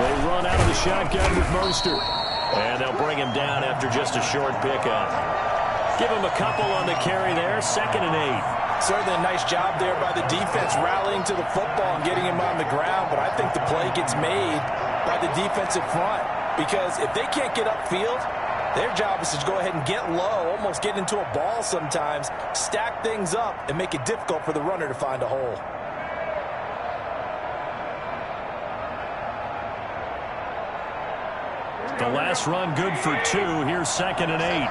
They run out of the shotgun with Mostert. And they'll bring him down after just a short pickup. Give him a couple on the carry there. 2nd and 8. Certainly a nice job there by the defense rallying to the football and getting him on the ground. But I think the play gets made by the defensive front. Because if they can't get upfield, their job is to go ahead and get low, almost get into a ball sometimes, stack things up, and make it difficult for the runner to find a hole. The last run good for 2. Here's 2nd and 8.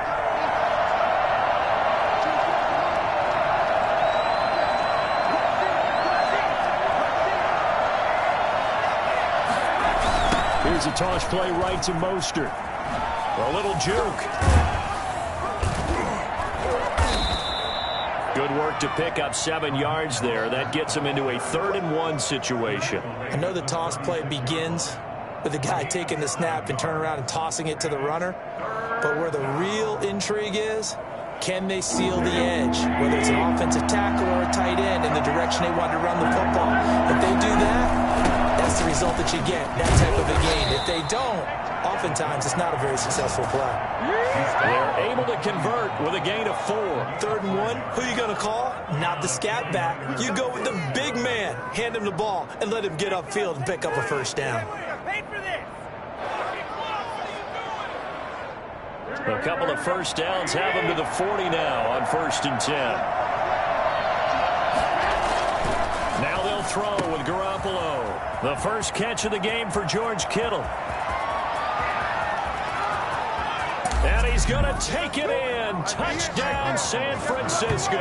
Here's a toss play right to Mostert. A little juke. Good work to pick up 7 yards there. That gets him into a 3rd and 1 situation. I know the toss play begins with the guy taking the snap and turning around and tossing it to the runner. But where the real intrigue is, can they seal the edge, whether it's an offensive tackle or a tight end, in the direction they want to run the football? If they do that, that's the result that you get, that type of a game. If they don't, oftentimes it's not a very successful play. They're able to convert with a gain of 4. 3rd and 1, who are you going to call? Not the scat back. You go with the big man. Hand him the ball and let him get upfield and pick up a 1st down. A couple of 1st downs have him to the 40 now on 1st and 10. Now they'll throw with Garoppolo. The first catch of the game for George Kittle. And he's going to take it in. Touchdown, San Francisco.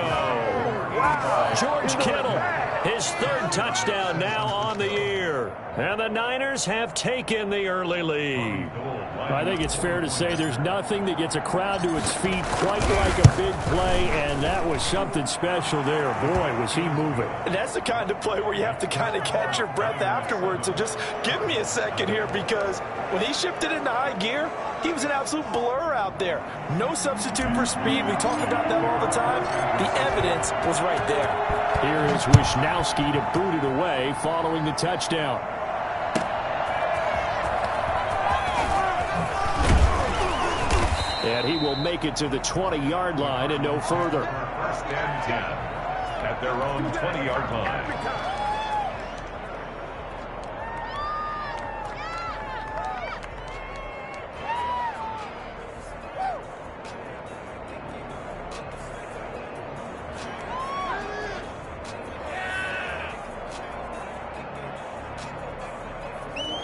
George Kittle, his 3rd touchdown now on the year. And the Niners have taken the early lead. I think it's fair to say there's nothing that gets a crowd to its feet quite like a big play, and that was something special there. Boy, was he moving. And that's the kind of play where you have to kind of catch your breath afterwards. So just give me a second here, because when he shifted into high gear, he was an absolute blur out there. No substitute for speed. We talk about that all the time. The evidence was right there. Here is Wisnowski to boot it away following the touchdown. And he will make it to the 20-yard line and no further. 1st and 10 at their own 20-yard line.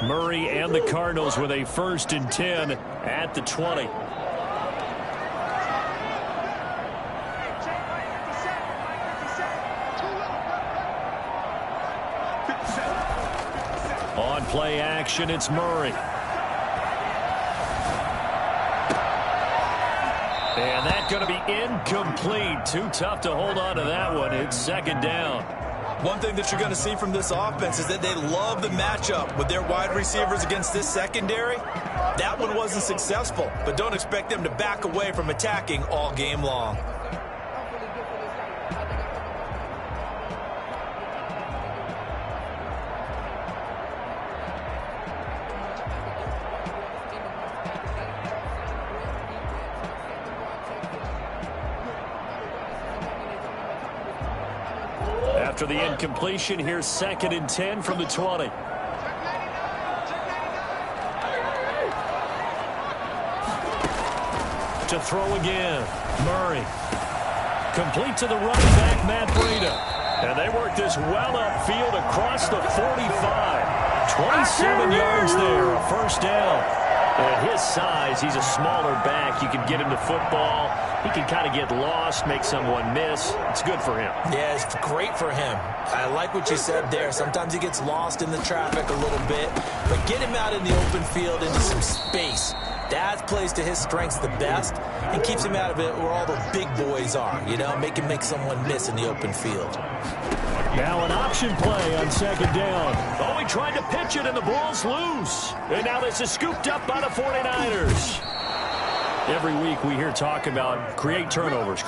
Murray and the Cardinals with a 1st and 10 at the 20. On play action, it's Murray. And that's going to be incomplete. Too tough to hold on to that one. It's 2nd down. One thing that you're going to see from this offense is that they love the matchup with their wide receivers against this secondary. That one wasn't successful, but don't expect them to back away from attacking all game long. After the incompletion, here's 2nd and 10 from the 20. To throw again, Murray. Complete to the running back, Matt Breida. And they work this well upfield across the 45. 27 yards there, a 1st down. At his size, he's a smaller back. You can get him to football. He can kind of get lost, make someone miss. It's good for him. Yeah, it's great for him. I like what you said there. Sometimes he gets lost in the traffic a little bit, but get him out in the open field into some space. That plays to his strengths the best and keeps him out of it where all the big boys are, you know, make someone miss in the open field. Now an option play on 2nd down. Oh, he tried to pitch it, and the ball's loose. And now this is scooped up by the 49ers. Every week we hear talk about create turnovers.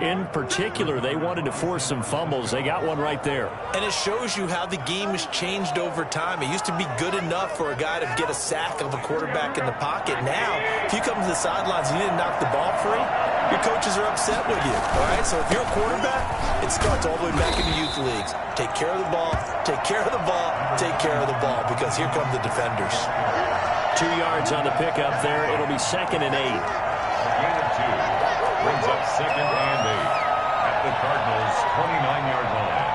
In particular, they wanted to force some fumbles. They got one right there. And it shows you how the game has changed over time. It used to be good enough for a guy to get a sack of a quarterback in the pocket. Now, if you come to the sidelines and you didn't knock the ball free, your coaches are upset with you. All right, so if you're a quarterback, it starts all the way back in the youth leagues. Take care of the ball, take care of the ball, take care of the ball, because here come the defenders. 2 yards on the pickup there. It'll be 2nd and 8. Gain of 2 brings up 2nd and 8 at the Cardinals' 29-yard line.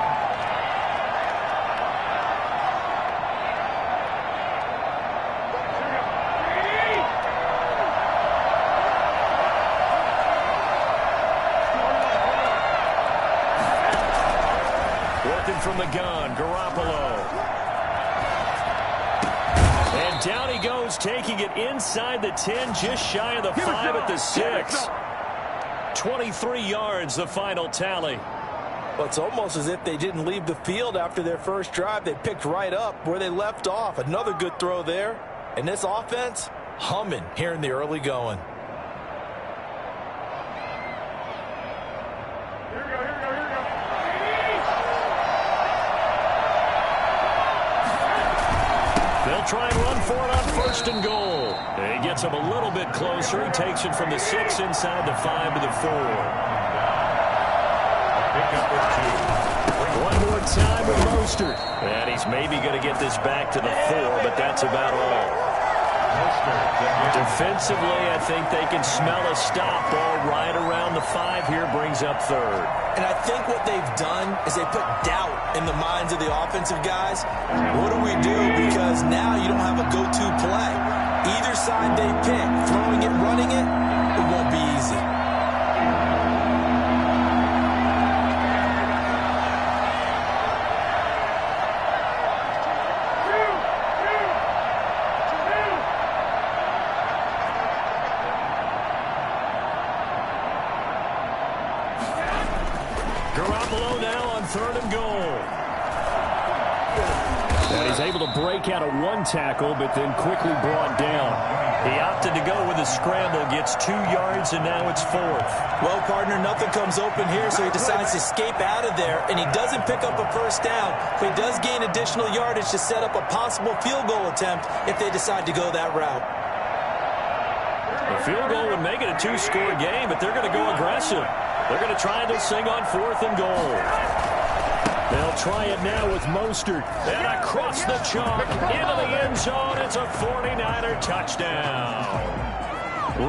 Working from the gun, Garoppolo. And down he goes, taking it inside the 10, just shy of the 5 at the 6. 23 yards, the final tally. Well, it's almost as if they didn't leave the field after their first drive. They picked right up where they left off. Another good throw there. And this offense, humming here in the early going. They'll try and run for it on 1st and goal. He gets him a little bit closer. He takes it from the 6 inside the 5 to the 4. One more time with Mostert. And he's maybe going to get this back to the 4, but that's about all. Defensively, I think they can smell a stop ball right around the 5 here, brings up 3rd. And I think what they've done is they put doubt in the minds of the offensive guys. What do we do? Because now you don't have a go-to play. Either side they pick, throwing it, running it, it won't be easy. Garoppolo now on 3rd and goal. And he's able to break out of one tackle, but then quickly brought down. He opted to go with a scramble, gets 2 yards, and now it's 4th. Well, partner, nothing comes open here, so he decides to escape out of there, and he doesn't pick up a 1st down, but he does gain additional yardage to set up a possible field goal attempt if they decide to go that route. A field goal would make it a 2-score game, but they're going to go aggressive. They're going to try this thing on 4th and goal. They'll try it now with Mostert. And across the chalk, into the end zone. It's a 49er touchdown.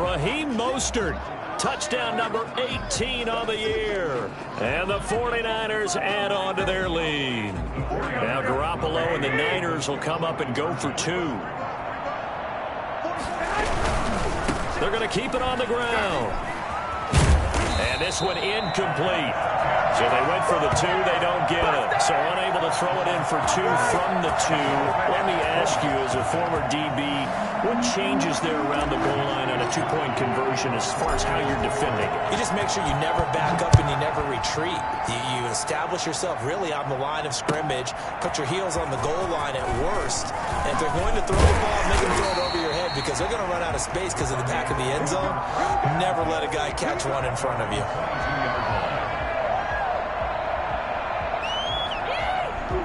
Raheem Mostert, touchdown number 18 on the year. And the 49ers add on to their lead. Now Garoppolo and the Niners will come up and go for 2. They're going to keep it on the ground. And this one incomplete. So they went for the 2. They don't get it. So unable to throw it in for 2 from the 2. Let me ask you, as a former DB, what changes there around the goal line on a 2-point conversion as far as how you're defending it? You just make sure you never back up and you never retreat. You establish yourself really on the line of scrimmage, put your heels on the goal line at worst, and if they're going to throw the ball, make them throw it over your head because they're going to run out of space because of the back of the end zone. Never let a guy catch one in front of you.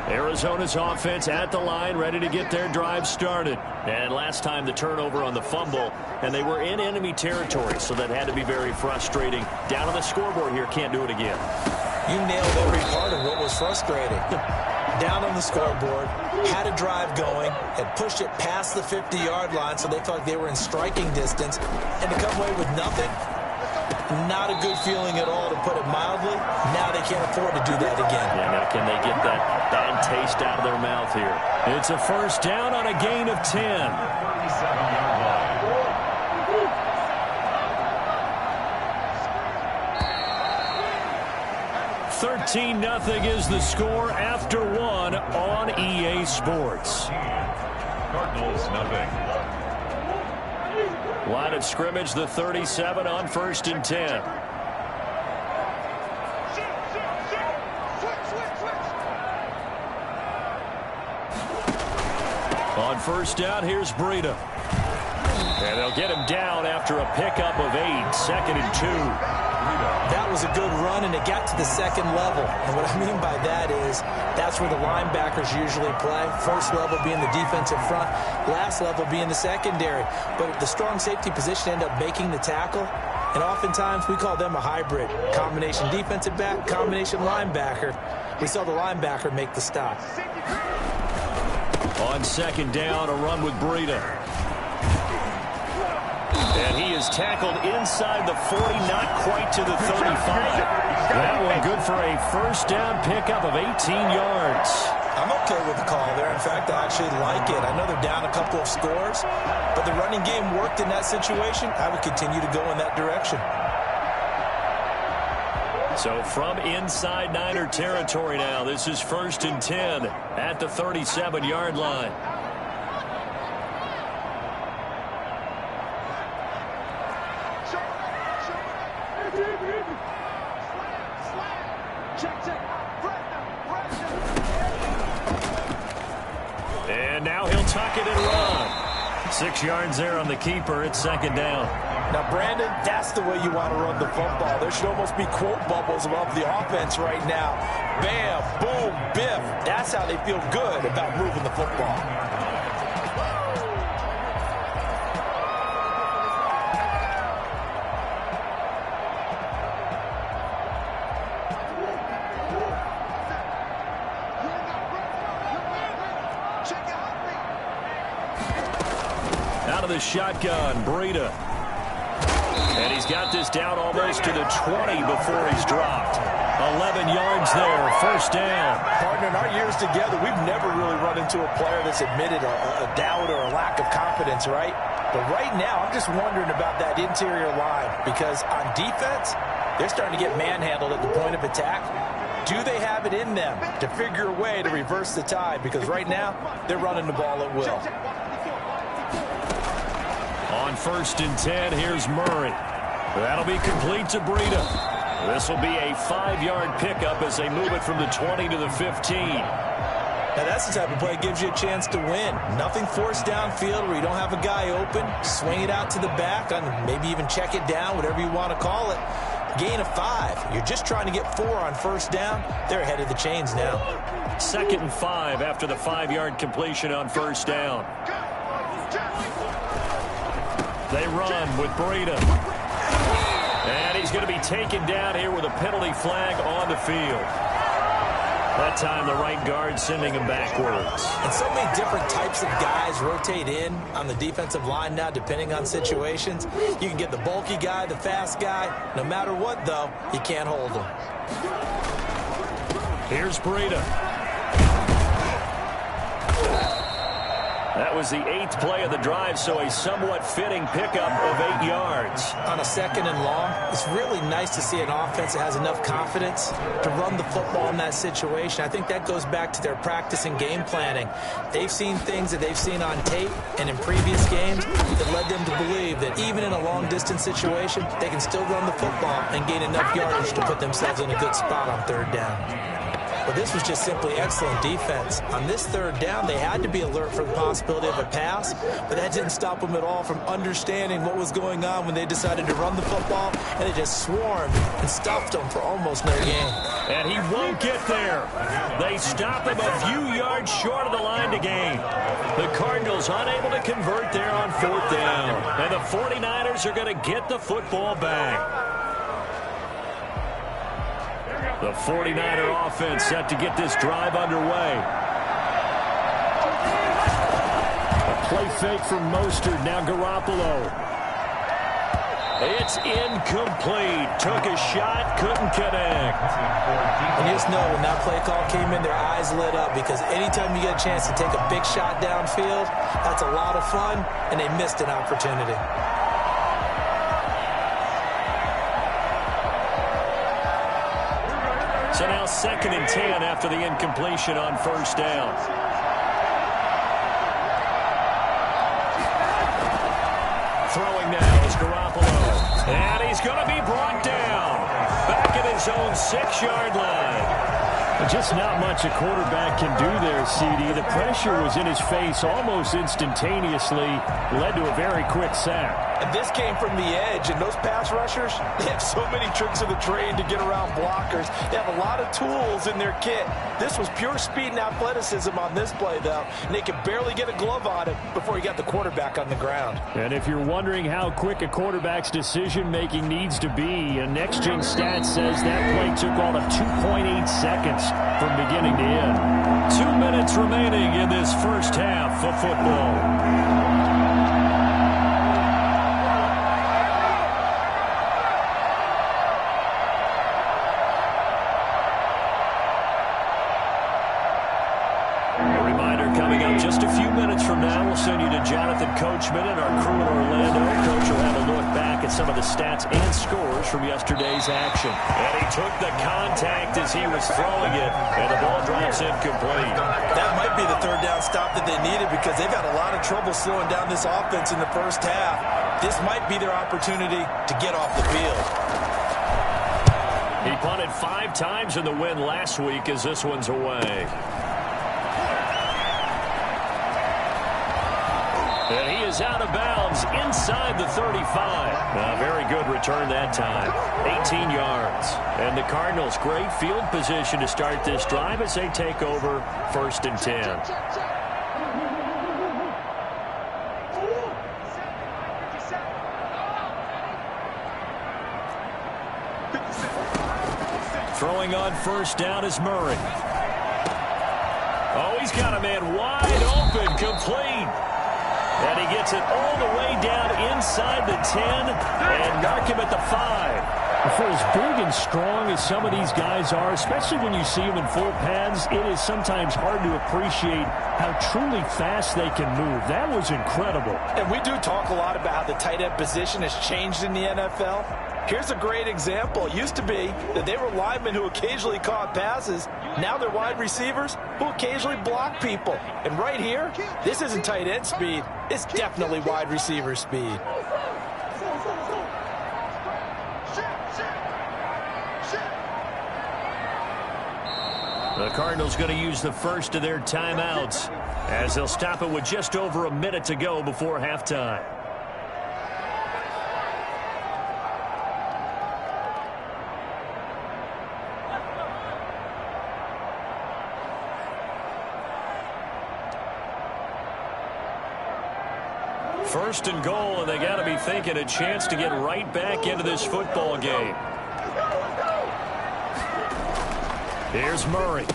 Arizona's offense at the line, ready to get their drive started. And last time the turnover on the fumble, and they were in enemy territory, so that had to be very frustrating. Down on the scoreboard here, can't do it again. You nailed every part of what was frustrating. Down on the scoreboard, had a drive going, had pushed it past the 50-yard line, so they felt like they were in striking distance, and to come away with nothing, not a good feeling at all, to put it mildly. Now they can't afford to do that again. Yeah, now can they get that bad taste out of their mouth here? It's a 1st down on a gain of 10. 37-yard line. 13-0 is the score after 1 on EA Sports. Cardinals, nothing. Line of scrimmage, the 37 on 1st and 10. On 1st down, here's Breida. And they'll get him down after a pickup of 8, 2nd and 2. That was a good run, and it got to the second level. And what I mean by that is that's where the linebackers usually play. First level being the defensive front, last level being the secondary. But the strong safety position ended up making the tackle. And oftentimes we call them a hybrid. Combination defensive back, combination linebacker. We saw the linebacker make the stop. On 2nd down, a run with Breida. And he is tackled inside the 40, not quite to the 35. That one good for a first down pickup of 18 yards. I'm okay with the call there. In fact, I actually like it. I know they're down a couple of scores, but the running game worked in that situation. I would continue to go in that direction. So from inside Niner territory now, this is 1st and 10 at the 37-yard line. And now he'll tuck it and run. 6 yards there on the keeper. It's 2nd down. Now, Brandon, that's the way you want to run the football. There should almost be quote bubbles above the offense right now. Bam, boom, biff. That's how they feel good about moving the football. Out of the shotgun, Breida. And he's got this down almost to the 20 before he's dropped. 11 yards there, 1st down. Partner, in our years together, we've never really run into a player that's admitted a doubt or a lack of confidence, right? But right now, I'm just wondering about that interior line because on defense, they're starting to get manhandled at the point of attack. Do they have it in them to figure a way to reverse the tide? Because right now, they're running the ball at will. On 1st and 10, here's Murray. That'll be complete to Breida. This will be a 5-yard pickup as they move it from the 20 to the 15. Now, that's the type of play that gives you a chance to win. Nothing forced downfield where you don't have a guy open. Swing it out to the back, and maybe even check it down, whatever you want to call it. Gain of 5. You're just trying to get 4 on 1st down. They're ahead of the chains now. 2nd and 5 after the 5-yard completion on 1st down. They run with Breida. And he's going to be taken down here with a penalty flag on the field. That time the right guard sending him backwards. And so many different types of guys rotate in on the defensive line now depending on situations. You can get the bulky guy, the fast guy. No matter what, though, you can't hold him. Here's Breida. That was the 8th play of the drive, so a somewhat fitting pickup of 8 yards. On a 2nd and long, it's really nice to see an offense that has enough confidence to run the football in that situation. I think that goes back to their practice and game planning. They've seen things that they've seen on tape and in previous games that led them to believe that even in a long-distance situation, they can still run the football and gain enough yardage to put themselves in a good spot on 3rd down. But this was just simply excellent defense. On this 3rd down, they had to be alert for the possibility of a pass, but that didn't stop them at all from understanding what was going on when they decided to run the football, and they just swarmed and stuffed them for almost no gain. And he won't get there. They stop him a few yards short of the line to gain. The Cardinals unable to convert there on 4th down. And the 49ers are going to get the football back. The 49er offense set to get this drive underway. A play fake from Mostert. Now Garoppolo. It's incomplete. Took a shot, couldn't connect. And you just know when that play call came in, their eyes lit up because anytime you get a chance to take a big shot downfield, that's a lot of fun, and they missed an opportunity. So now 2nd and 10 after the incompletion on 1st down. Throwing now is Garoppolo. And he's going to be brought down. Back at his own 6-yard line. Just not much a quarterback can do there, CD. The pressure was in his face almost instantaneously, led to a very quick sack. And this came from the edge, and those pass rushers, they have so many tricks of the trade to get around blockers. They have a lot of tools in their kit. This was pure speed and athleticism on this play, though, and they could barely get a glove on it before he got the quarterback on the ground. And if you're wondering how quick a quarterback's decision-making needs to be, a next-gen stat says that play took all of 2.8 seconds from beginning to end. 2 minutes remaining in this first half of football. Just a few minutes from now, we'll send you to Jonathan Coachman and our crew in Orlando. Coach will have a look back at some of the stats and scores from yesterday's action. And he took the contact as he was throwing it, and the ball drops incomplete. That might be the third down stop that they needed because they've had a lot of trouble slowing down this offense in the first half. This might be their opportunity to get off the field. He punted 5 times in the win last week as this one's away. And he is out of bounds inside the 35. A very good return that time. 18 yards. And the Cardinals, great field position to start this drive as they take over 1st and 10. Throwing on 1st down is Murray. Oh, he's got a man wide open, complete. And he gets it all the way down inside the 10 and mark him at the 5. For as big and strong as some of these guys are, especially when you see them in full pads, it is sometimes hard to appreciate how truly fast they can move. That was incredible. And we do talk a lot about how the tight end position has changed in the NFL. Here's a great example. It used to be that they were linemen who occasionally caught passes. Now they're wide receivers who occasionally block people. And right here, this isn't tight end speed. It's definitely wide receiver speed. The Cardinals going to use the first of their timeouts as they'll stop it with just over a minute to go before halftime. First and goal, and they got to be thinking a chance to get right back into this football game. Here's Murray.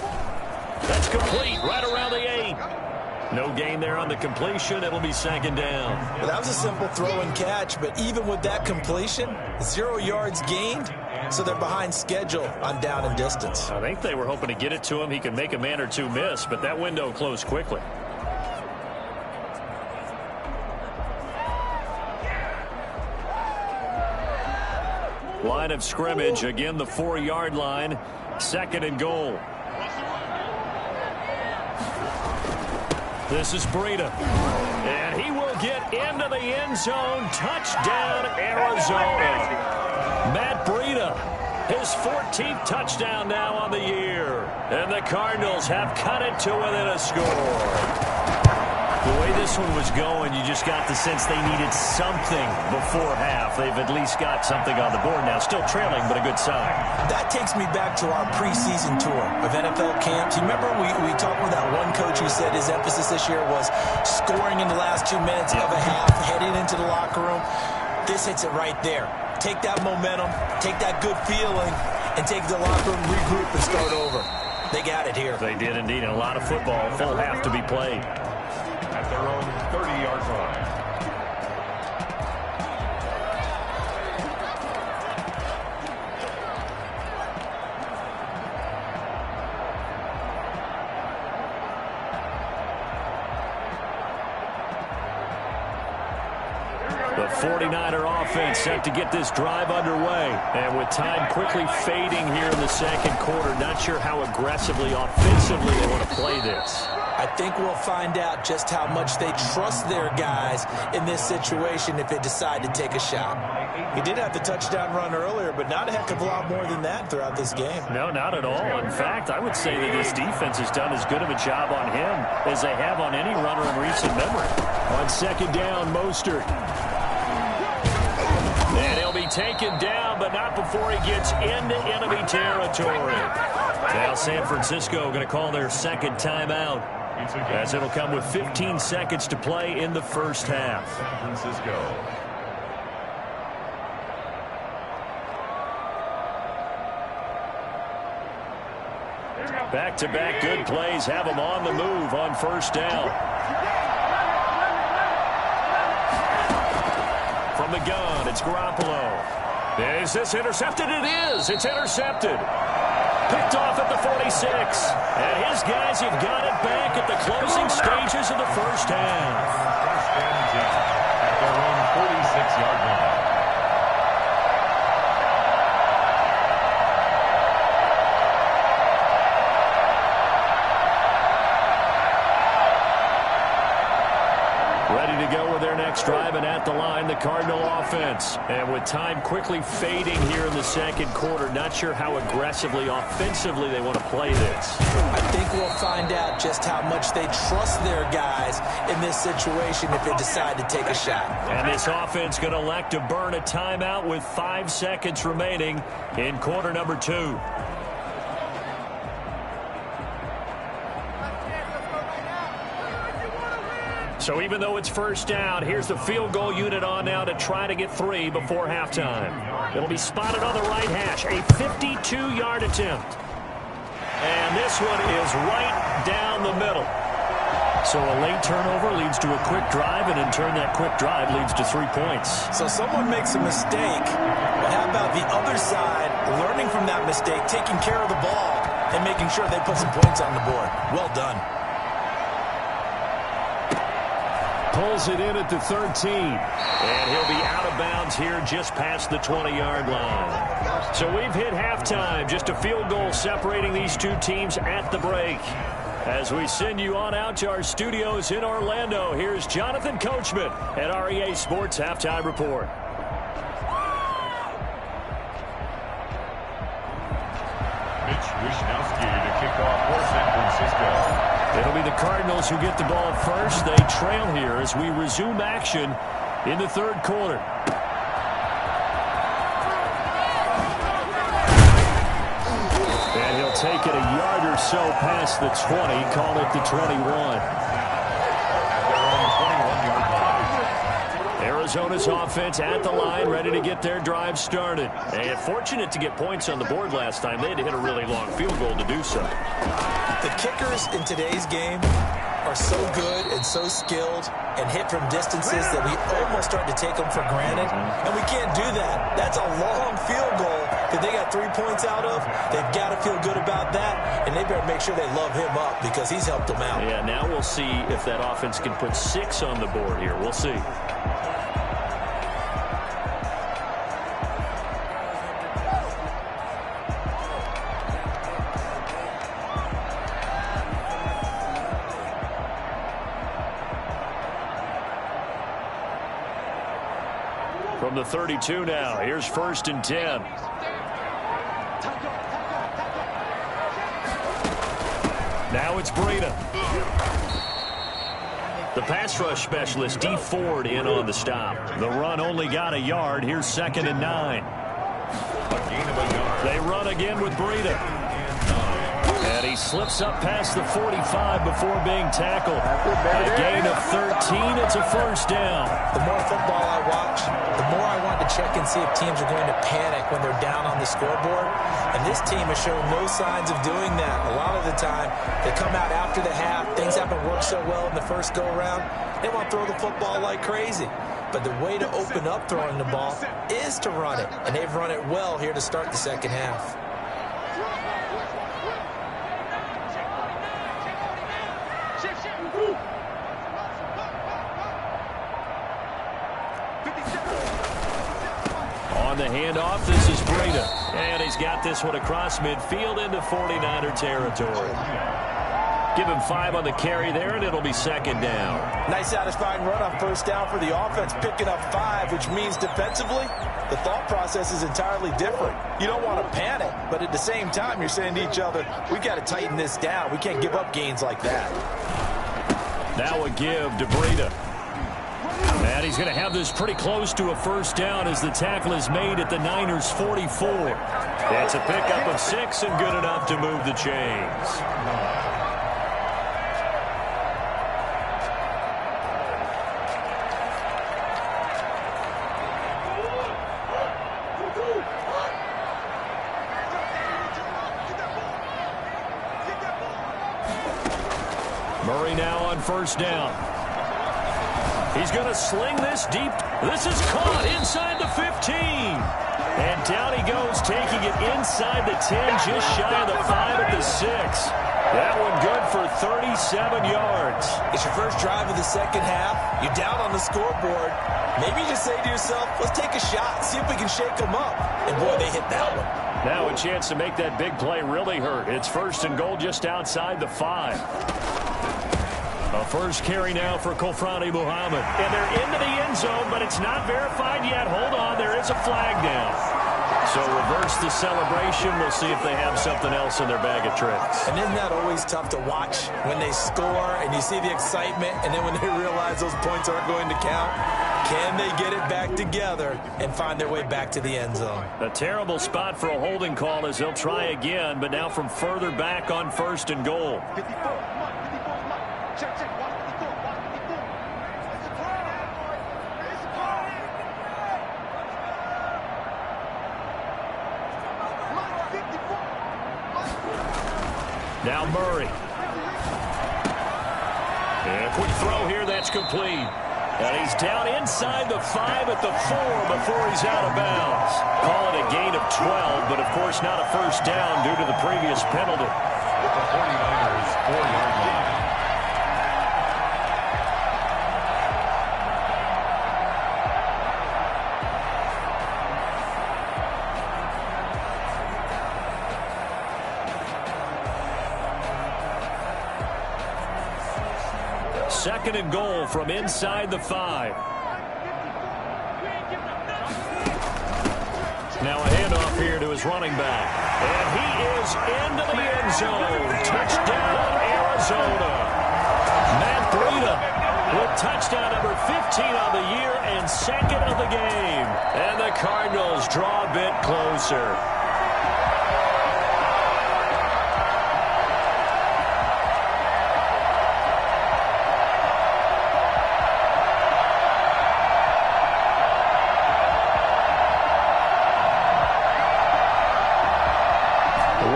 That's complete right around the 8. No gain there on the completion. It'll be 2nd down. Well, that was a simple throw and catch, but even with that completion, 0 yards gained, so they're behind schedule on down and distance. I think they were hoping to get it to him. He could make a man or two miss, but that window closed quickly. Line of scrimmage, again the 4-yard line, 2nd and goal. This is Breida, and he will get into the end zone. Touchdown, Arizona. Matt Breida, his 14th touchdown now on the year. And the Cardinals have cut it to within a score. The way this one was going, you just got the sense they needed something before half. They've at least got something on the board now. Still trailing, but a good sign. That takes me back to our preseason tour of NFL camps. You remember we talked with that one coach who said his emphasis this year was scoring in the last 2 minutes of a half, heading into the locker room. This hits it right there. Take that momentum, take that good feeling, and take the locker room, regroup, and start over. They got it here. They did indeed. And a lot of football, full half to be played. At their own 30-yard line. The 49er offense set to get this drive underway. And with time quickly fading here in the 2nd quarter, not sure how aggressively, offensively they want to play this. I think we'll find out just how much they trust their guys in this situation if they decide to take a shot. He did have the touchdown run earlier, but not a heck of a lot more than that throughout this game. No, not at all. In fact, I would say that this defense has done as good of a job on him as they have on any runner in recent memory. On second down, Mostert. And he'll be taken down, but not before he gets into enemy territory. Now San Francisco going to call their second timeout, as it'll come with 15 seconds to play in the first half. San Francisco. Back-to-back good plays have them on the move on first down. From the gun, it's Garoppolo. Is this intercepted? It is. It's intercepted. Picked off at the 46. And his guys have got it back at the closing stages of the first half. First and 10 at their own 46-yard line. Ready to go with their next drive, and at the line, the Cardinal offense. And with time quickly fading here in the second quarter, not sure how aggressively, offensively they want to play this. I think we'll find out just how much they trust their guys in this situation if they decide to take a shot. And this offense going to elect to burn a timeout with 5 seconds remaining in quarter number 2. So even though it's first down, here's the field goal unit on now to try to get 3 before halftime. It'll be spotted on the right hash, a 52-yard attempt. And this one is right down the middle. So a late turnover leads to a quick drive, and in turn that quick drive leads to 3 points. So someone makes a mistake, but how about the other side learning from that mistake, taking care of the ball, and making sure they put some points on the board? Well done. Pulls it in at the 13. And he'll be out of bounds here just past the 20-yard line. So we've hit halftime. Just a field goal separating these two teams at the break. As we send you on out to our studios in Orlando, here's Jonathan Coachman at REA Sports Halftime Report. Mitch Wishnowsky to kick off for San Francisco. It'll be the Cardinals who get the ball first. They trail here as we resume action in the third quarter. And he'll take it a yard or so past the 20, call it the 21. Arizona's offense at the line, ready to get their drive started. And fortunate to get points on the board last time. They had to hit a really long field goal to do so. The kickers in today's game are so good and so skilled and hit from distances that we almost start to take them for granted. And we can't do that. That's a long field goal that they got 3 points out of. They've got to feel good about that, and they better make sure they love him up because he's helped them out. Yeah, now we'll see if that offense can put 6 on the board here. We'll see. From the 32 now, here's first and 10. Now it's Breida. The pass rush specialist, D. Ford, in on the stop. The run only got a yard. Here's second and 9. They run again with Breida. And he slips up past the 45 before being tackled. A gain of 13. It's a first down. The more football I watch, the more I want to check and see if teams are going to panic when they're down on the scoreboard. And this team has shown no signs of doing that. A lot of the time, they come out after the half. Things haven't worked so well in the first go-around. They want to throw the football like crazy. But the way to open up throwing the ball is to run it. And they've run it well here to start the second half. On the handoff, this is Breida. And he's got this one across midfield into 49er territory. Give him 5 on the carry there, and it'll be second down. Nice satisfying run on first down for the offense, picking up 5, which means defensively, the thought process is entirely different. You don't want to panic, but at the same time, you're saying to each other, we've got to tighten this down. We can't give up gains like that. Now a give to Breida. And he's going to have this pretty close to a first down as the tackle is made at the Niners' 44. It's a pickup of 6 and good enough to move the chains. Murray now on first down. He's going to sling this deep. This is caught inside the 15. And down he goes, taking it inside the 10, just shy of the 5 at the 6. That one good for 37 yards. It's your first drive of the second half. You're down on the scoreboard. Maybe you just say to yourself, let's take a shot, see if we can shake them up. And boy, they hit that one. Now a chance to make that big play really hurt. It's first and goal just outside the 5. A first carry now for Kofrani Muhammad. And they're into the end zone, but it's not verified yet. Hold on, there is a flag down. So reverse the celebration. We'll see if they have something else in their bag of tricks. And isn't that always tough to watch when they score and you see the excitement, and then when they realize those points aren't going to count? Can they get it back together and find their way back to the end zone? A terrible spot for a holding call as they'll try again, but now from further back on first and goal. Now Murray. And a quick throw here, that's complete. And he's down inside the 5 at the 4 before he's out of bounds. Call it a gain of 12, but of course not a first down due to the previous penalty. The 49ers 4-yard line. Second and goal from inside the 5. Now a handoff here to his running back. And he is into the end zone. Touchdown, Arizona. Matt Breida with touchdown number 15 on the year and second of the game. And the Cardinals draw a bit closer.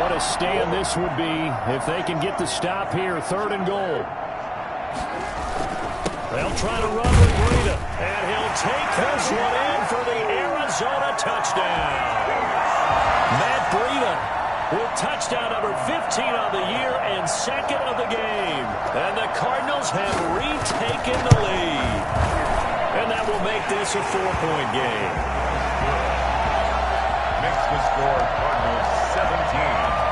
What a stand this would be if they can get the stop here, third and goal. They'll try to run with Breida, and he'll take this one in for the Arizona touchdown. Matt Breida with touchdown number 15 on the year and second of the game. And the Cardinals have retaken the lead. And that will make this a 4-point game. Makes the score Cardinals 17.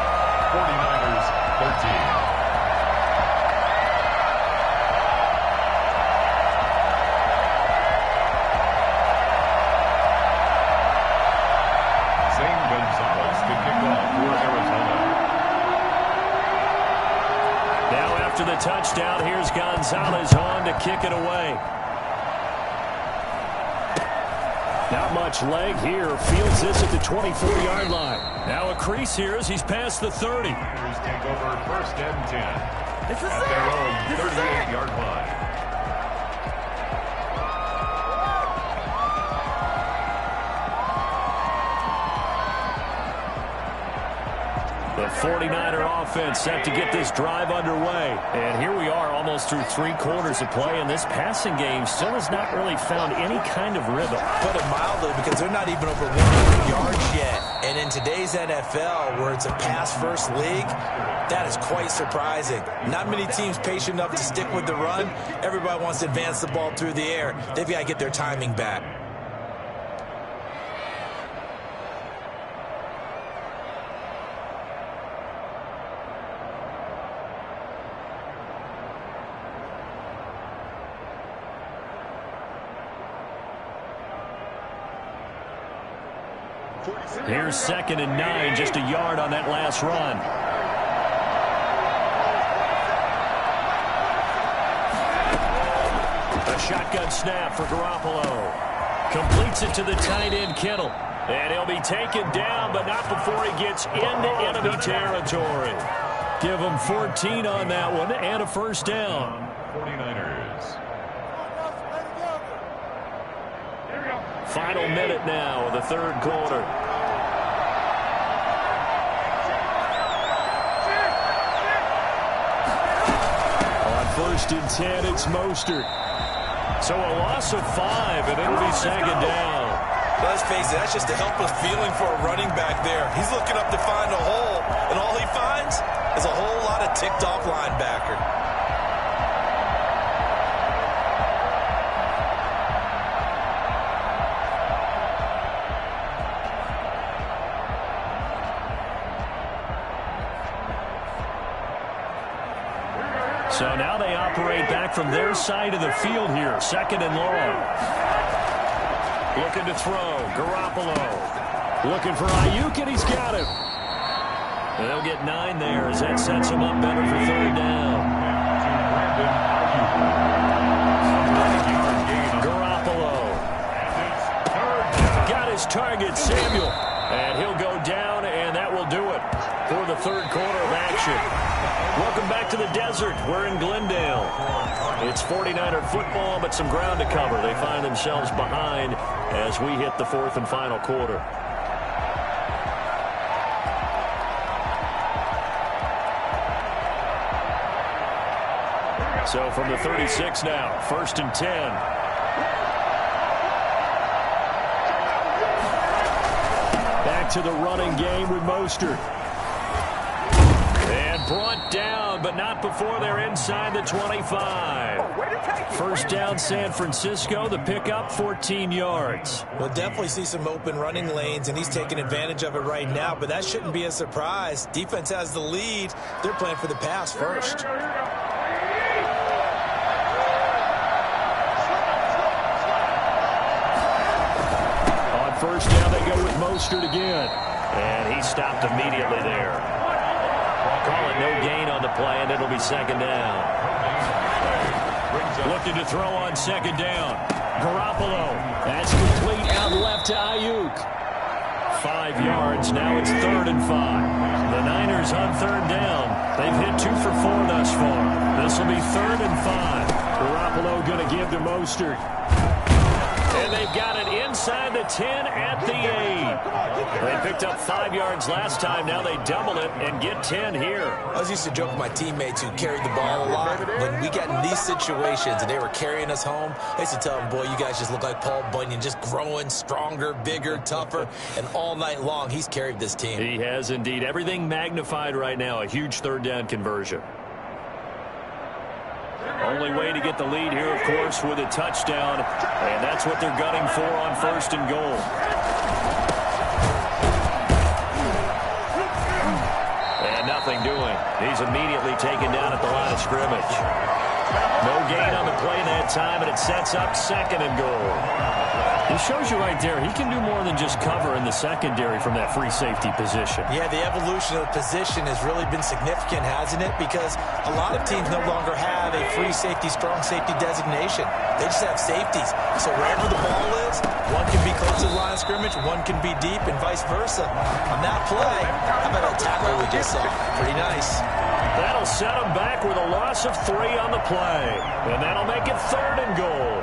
49ers 13. Zane Gonzalez to kick off for Arizona. Now after the touchdown, here's Gonzalez on to kick it away. Not much leg here. Fields this at the 24-yard line. Now a crease here as he's past the 30. Niners take over first and 10 at their own 38-yard line. The 49er offense set to get this drive underway. And here we are almost through 3 quarters of play, and this passing game still has not really found any kind of rhythm. Put it mildly, because they're not even over 100 yards yet. And in today's NFL, where it's a pass-first league, that is quite surprising. Not many teams patient enough to stick with the run. Everybody wants to advance the ball through the air. They've got to get their timing back. Here's 2nd and 9, just a yard on that last run. A shotgun snap for Garoppolo. Completes it to the tight end, Kittle. And he'll be taken down, but not before he gets into enemy territory. Give him 14 on that one and a first down. 49ers. Final minute now of the third quarter. On 1st and 10, it's Mostert. So a loss of 5, and it'll be 2nd down. Let's face it, that's just a helpless feeling for a running back there. He's looking up to find a hole, and all he finds is a whole lot of ticked-off linebacker. So now they operate back from their side of the field here, 2nd and long. Looking to throw, Garoppolo. Looking for Ayuk, and he's got him. And they'll get 9 there as that sets him up better for 3rd down. Garoppolo. Got his target, Samuel. And he'll go down, and that will do it for the third quarter of action. Welcome back to the desert. We're in Glendale. It's 49er football, but some ground to cover. They find themselves behind as we hit the fourth and final quarter. So from the 36 now, 1st and 10. Back to the running game with Mostert. And brought down, but not before they're inside the 25. First down, San Francisco. The pickup, 14 yards. We'll definitely see some open running lanes, and he's taking advantage of it right now, but that shouldn't be a surprise. Defense has the lead. They're playing for the pass first. On first down, they go with Mostert again. And he stopped immediately there. Call it no gain on the play, and it'll be 2nd down. Looking to throw on 2nd down. Garoppolo. That's complete out left to Ayuk. 5 yards. Now it's 3rd and 5. The Niners on 3rd down. They've hit 2 for 4 thus far. This will be 3rd and 5. Garoppolo going to give to Mostert. And they've got it inside the 10 at the 8. They picked up 5 yards last time. Now they double it and get 10 here. I was used to joke with my teammates who carried the ball a lot. When we got in these situations and they were carrying us home, I used to tell them, boy, you guys just look like Paul Bunyan, just growing stronger, bigger, tougher. And all night long, he's carried this team. He has indeed. Everything magnified right now. A huge 3rd down conversion. Only way to get the lead here, of course, with a touchdown. And that's what they're gunning for on 1st and goal. And nothing doing. He's immediately taken down at the line of scrimmage. No gain on the play that time, and it sets up 2nd and goal. It shows you right there, he can do more than just cover in the secondary from that free safety position. Yeah, the evolution of the position has really been significant, hasn't it? Because a lot of teams no longer have a free safety, strong safety designation. They just have safeties. So wherever the ball is, one can be close to the line of scrimmage, one can be deep, and vice versa. On that play, how about that tackle we just saw? Pretty nice. That'll set him back with a loss of 3 on the play. And that'll make it 3rd and goal.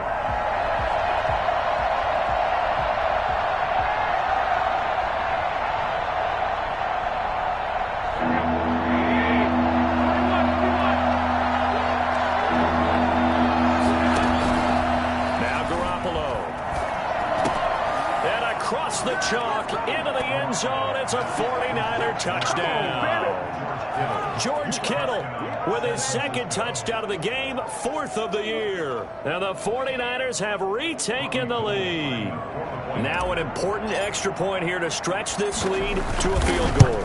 The chalk into the end zone. It's a 49er touchdown. George Kittle with his 2nd touchdown of the game, 4th of the year. And the 49ers have retaken the lead. Now an important extra point here to stretch this lead to a field goal.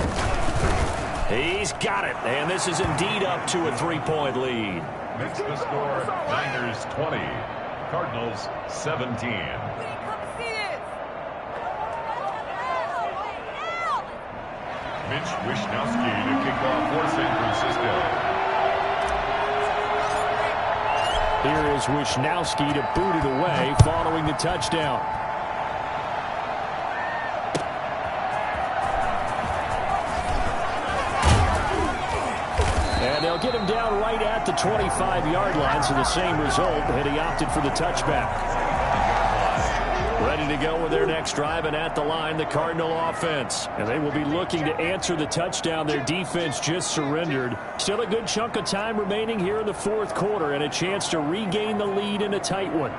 He's got it, and this is indeed up to a 3-point lead. Makes the score Niners 20, Cardinals 17. Mitch Wishnowsky to kick off for San Francisco. Here is Wishnowsky to boot it away following the touchdown. And they'll get him down right at the 25-yard line, so the same result, and he opted for the touchback. Ready to go with their next drive, and at the line, the Cardinal offense. And they will be looking to answer the touchdown their defense just surrendered. Still a good chunk of time remaining here in the fourth quarter, and a chance to regain the lead in a tight one.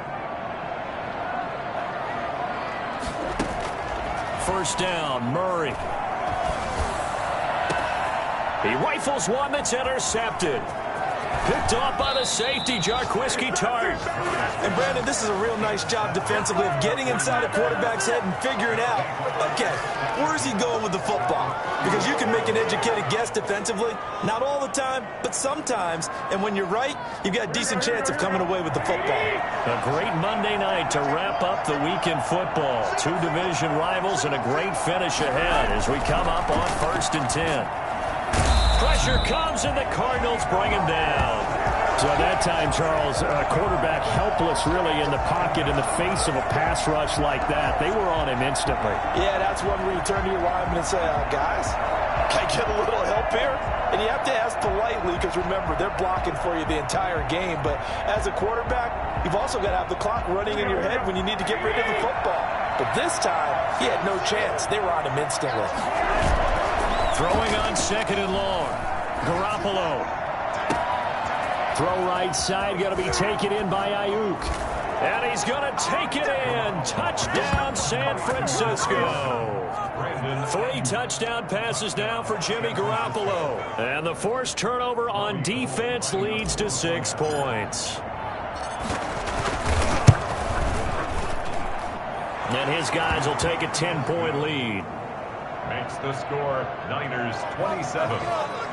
First down, Murray. He rifles one that's intercepted. Picked off by the safety, Jarquiski Tart. And, Brandon, this is a real nice job defensively of getting inside a quarterback's head and figuring out, okay, where is he going with the football? Because you can make an educated guess defensively. Not all the time, but sometimes. And when you're right, you've got a decent chance of coming away with the football. A great Monday night to wrap up the week in football. Two division rivals and a great finish ahead as we come up on 1st and 10. Pressure comes, and the Cardinals bring him down. So at that time, Charles, quarterback helpless really in the pocket in the face of a pass rush like that. They were on him instantly. Yeah, that's one where you turn to your lineman and say, guys, can I get a little help here? And you have to ask politely because, remember, they're blocking for you the entire game. But as a quarterback, you've also got to have the clock running in your head when you need to get rid of the football. But this time, he had no chance. They were on him instantly. Throwing on 2nd and long. Garoppolo. Throw right side, going to be taken in by Ayuk. And he's going to take it in. Touchdown, San Francisco. 3 touchdown passes now for Jimmy Garoppolo. And the forced turnover on defense leads to 6 points. And his guys will take a 10-point lead. Makes the score Niners 27,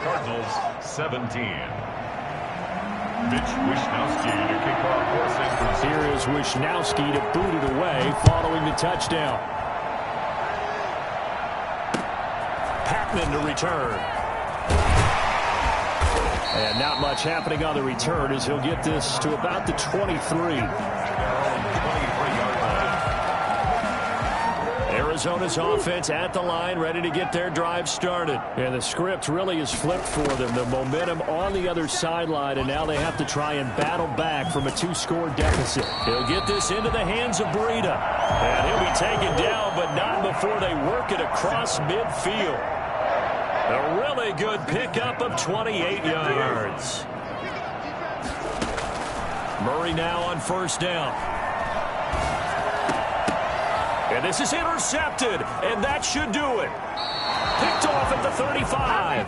Cardinals 17. Mitch Wishnowsky to kick off for San Francisco. Here is Wishnowsky to boot it away following the touchdown. Packman to return. And not much happening on the return as he'll get this to about the 23. Arizona's offense at the line, ready to get their drive started. And the script really is flipped for them. The momentum on the other sideline, and now they have to try and battle back from a 2-score deficit. He'll get this into the hands of Breida. And he'll be taken down, but not before they work it across midfield. A really good pickup of 28 yards. Murray now on 1st down. And this is intercepted, and that should do it. Picked off at the 35.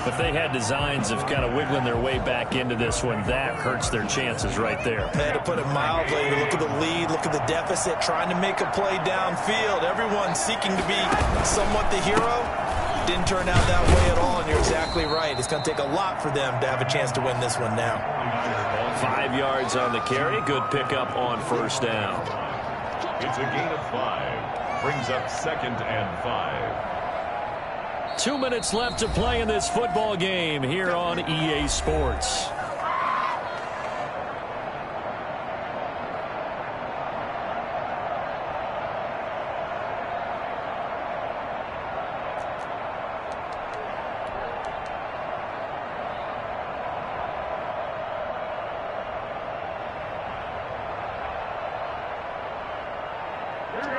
If they had designs of kind of wiggling their way back into this one, that hurts their chances right there. They had to put it mildly. Look at the lead, look at the deficit, trying to make a play downfield. Everyone seeking to be somewhat the hero. Didn't turn out that way at all, and you're exactly right. It's going to take a lot for them to have a chance to win this one now. 5 yards on the carry. Good pickup on 1st down. It's a gain of 5. Brings up 2nd and 5. 2 minutes left to play in this football game here on EA Sports.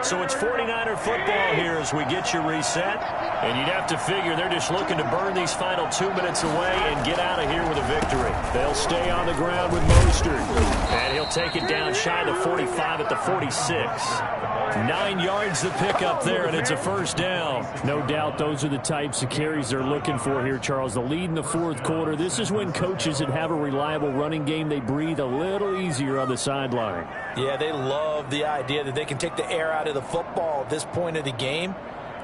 So it's 49er football here as we get you reset. And you'd have to figure they're just looking to burn these final 2 minutes away and get out of here with a victory. They'll stay on the ground with Mostert. And he'll take it down shy of the 45 at the 46. 9 yards to pick up there, and it's a 1st down. No doubt those are the types of carries they're looking for here, Charles. The lead in the 4th quarter. This is when coaches that have a reliable running game, they breathe a little easier on the sideline. Yeah, they love the idea that they can take the air out of the football at this point of the game.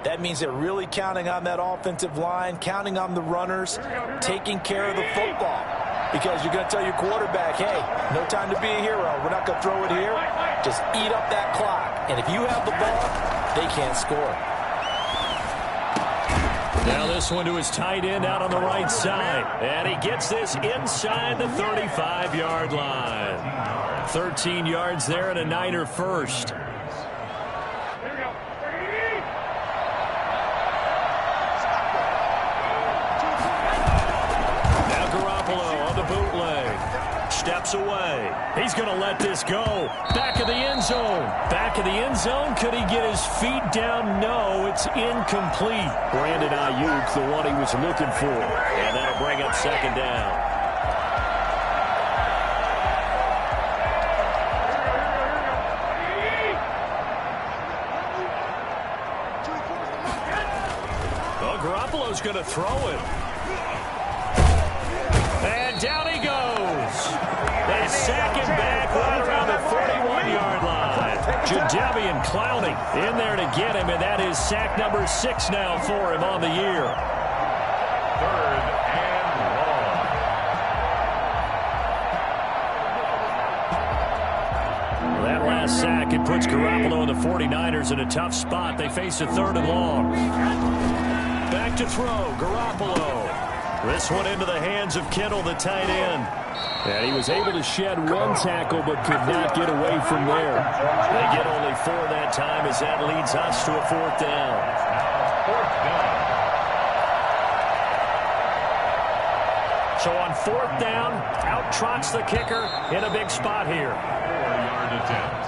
That means they're really counting on that offensive line, counting on the runners, taking care of the football. Because you're going to tell your quarterback, hey, no time to be a hero. We're not going to throw it here. Just eat up that clock. And if you have the ball, they can't score. Now this one to his tight end out on the right side. And he gets this inside the 35-yard line. 13 yards there and a Niner first. Now Garoppolo on the bootleg. Steps away. He's going to let this go. Back of the end zone. Back of the end zone. Could he get his feet down? No, it's incomplete. Brandon Ayuk, the one he was looking for. And that'll bring up second down. Well, Garoppolo's going to throw it. And down he goes. They sack him back right around the 41-yard line. Jadeveon Clowney in there to get him, and that is sack number 6 now for him on the year. 3rd and long. That last sack, it puts Garoppolo and the 49ers in a tough spot. They face a 3rd and long. Back to throw, Garoppolo. This one into the hands of Kittle, the tight end. And he was able to shed one tackle but could not get away from there. They get only 4 that time as that leads us to a 4th down. 4th down. So on 4th down, out trots the kicker in a big spot here. 4-yard attempt.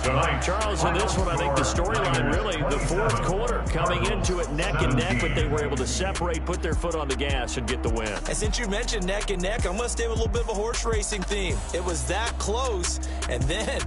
Tonight, Charles, in this one, I think the storyline really, the 4th quarter, coming into it neck and neck, but they were able to separate, put their foot on the gas, and get the win. And since you mentioned neck and neck, I'm going to stay with a little bit of a horse racing theme. It was that close, and then